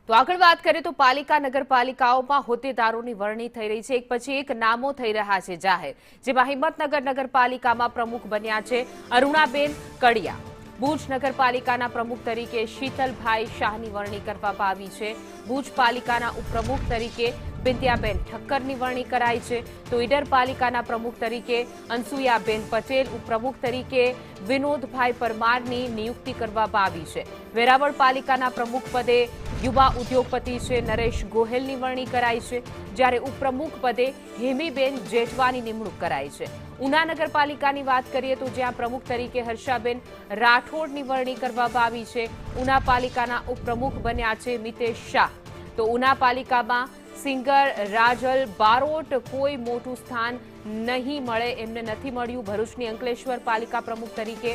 તો આગળ વાત કરીએ તો પાલિકા નગરપાલિકાઓમાં હોદ્દેદારોની વરણી થઈ રહી છે। એક પછી એક નામો થઈ રહ્યા છે જાહેર, જેમાં હિંમતનગર નગરપાલિકામાં પ્રમુખ બન્યા છે અરુણાબેન કડિયા। ભુજ નગરપાલિકાના પ્રમુખ તરીકે શીતલભાઈ શાહની વરણી કરવામાં આવી છે। ભુજ પાલિકાના ઉપપ્રમુખ તરીકે બિંદિયાબેન ઠક્કરની વરણી કરાઈ છે। તો ઈડર પાલિકાના પ્રમુખ તરીકે અનસુયાબેન પટેલ, ઉપપ્રમુખ તરીકે વિનોદભાઈ પરમારની નિયુક્તિ કરવામાં આવી છે। વેરાવળ પાલિકાના પ્રમુખ પદે યુવા ઉદ્યોગપતિ છે નરેશ ગોહેલની વરણી કરાઈ છે, જ્યારે ઉપપ્રમુખ પદે હેમીબેન જેઠવાની નિમણૂક કરાઈ છે। ઉના નગરપાલિકાની વાત કરીએ તો જ્યાં પ્રમુખ તરીકે હર્ષાબેન રાઠોડની વરણી કરવામાં આવી છે। ઉના પાલિકાના ઉપપ્રમુખ બન્યા છે મિતેશ શાહ। તો ઉના પાલિકામાં સિંગર રાજલ બારોટ કોઈ મોટું સ્થાન નહીં મળે, એમને નથી મળ્યું। ભરૂચની અંકલેશ્વર પાલિકા પ્રમુખ તરીકે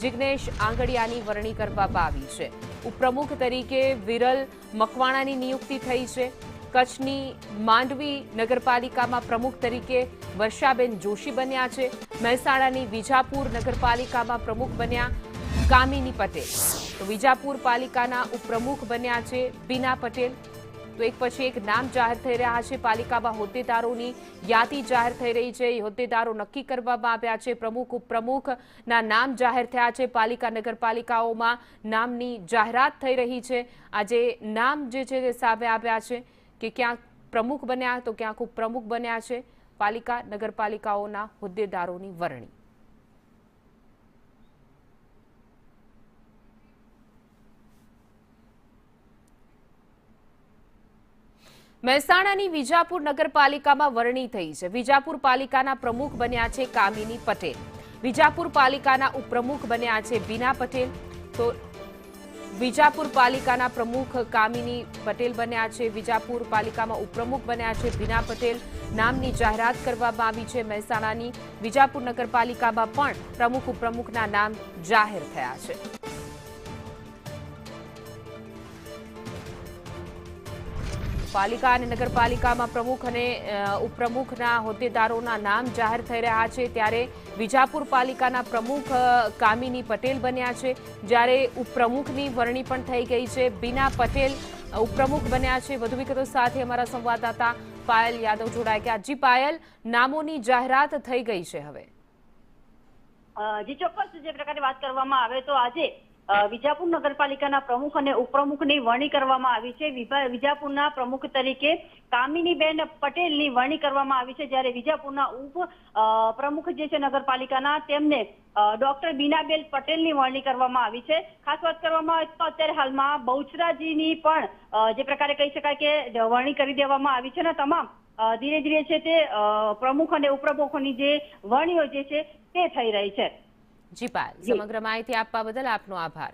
જિગ્નેશ આંગડિયાની વરણી કરવામાં આવી છે। ઉપપ્રમુખ તરીકે વિરલ મકવાણાની નિયુક્તિ થઈ છે। કચ્છની માંડવી નગરપાલિકામાં પ્રમુખ તરીકે વર્ષાબેન જોશી બન્યા છે। મહેસાણાની વિજાપુર નગરપાલિકામાં પ્રમુખ બન્યા કામિની પટેલ। તો વિજાપુર પાલિકાના ઉપપ્રમુખ બન્યા છે બીના પટેલ। તો એક પછી એક નામ જાહેર થઈ રહ્યા છે। પાલિકામાં હોદ્દેદારોની યાદી જાહેર થઈ રહી છે, હોદ્દેદારો નક્કી કરવામાં આવ્યા છે। પ્રમુખ ઉપપ્રમુખના નામ જાહેર થયા છે। પાલિકા નગરપાલિકાઓમાં નામની જાહેરાત થઈ રહી છે। આજે નામ જે છે તે સામે આવ્યા છે કે ક્યાંક પ્રમુખ બન્યા તો ક્યાંક ઉપપ્રમુખ બન્યા છે। પાલિકા નગરપાલિકાઓના હોદ્દેદારોની વરણી। મહેસાણાની વિજાપુર નગરપાલિકામાં વરણી થઈ છે। વિજાપુર પાલિકાના પ્રમુખ બન્યા છે કામિની પટેલ। વિજાપુર પાલિકાના ઉપપ્રમુખ બન્યા છે બીના પટેલ। તો વિજાપુર પાલિકાના પ્રમુખ કામિની પટેલ બન્યા છે। વિજાપુર પાલિકામાં ઉપપ્રમુખ બન્યા છે બીના પટેલ। નામની જાહેરાત કરવામાં આવી છે। મહેસાણાની વિજાપુર નગરપાલિકામાં પણ પ્રમુખ ઉપપ્રમુખના નામ જાહેર થયા છે। પાલિકા અને નગરપાલિકામાં પ્રમુખ અને ઉપપ્રમુખના હોદ્દેદારોના નામ જાહેર થઈ રહ્યા છે, ત્યારે વિજાપુર પાલિકાના પ્રમુખ કામિની પટેલ બન્યા છે, જ્યારે ઉપપ્રમુખની વરણી પણ થઈ ગઈ છે। બીના પટેલ ઉપપ્રમુખ બન્યા છે। વધુ વિગતો સાથે અમારા સંવાદદાતા પાયલ યાદવ જોડાઈ ગયા। જી પાયલ, નામોની જાહેરાત થઈ ગઈ છે હવે? જી ચોક્કસ, જે પ્રકારે વાત કરવામાં આવે તો આજે વિજાપુર નગરપાલિકાના પ્રમુખ અને ઉપપ્રમુખની વરણી કરવામાં આવી છે। વિજાપુરના પ્રમુખ તરીકે કામિનીબેન પટેલની વરણી કરવામાં આવી છે, જ્યારે વિજાપુરના પ્રમુખ જે છે નગરપાલિકાના તેમને ડોક્ટર બીનાબેન પટેલની વરણી કરવામાં આવી છે। ખાસ વાત કરવામાં આવે તો અત્યારે હાલમાં બહુચરાજીની પણ જે પ્રકારે કહી શકાય કે વરણી કરી દેવામાં આવી છે ને તમામ ધીરે ધીરે છે તે પ્રમુખ અને ઉપપ્રમુખોની જે વરણીઓ જે છે તે થઈ રહી છે। જી પાયલ, સમગ્ર માહિતી આપવા બદલ આપનો આભાર।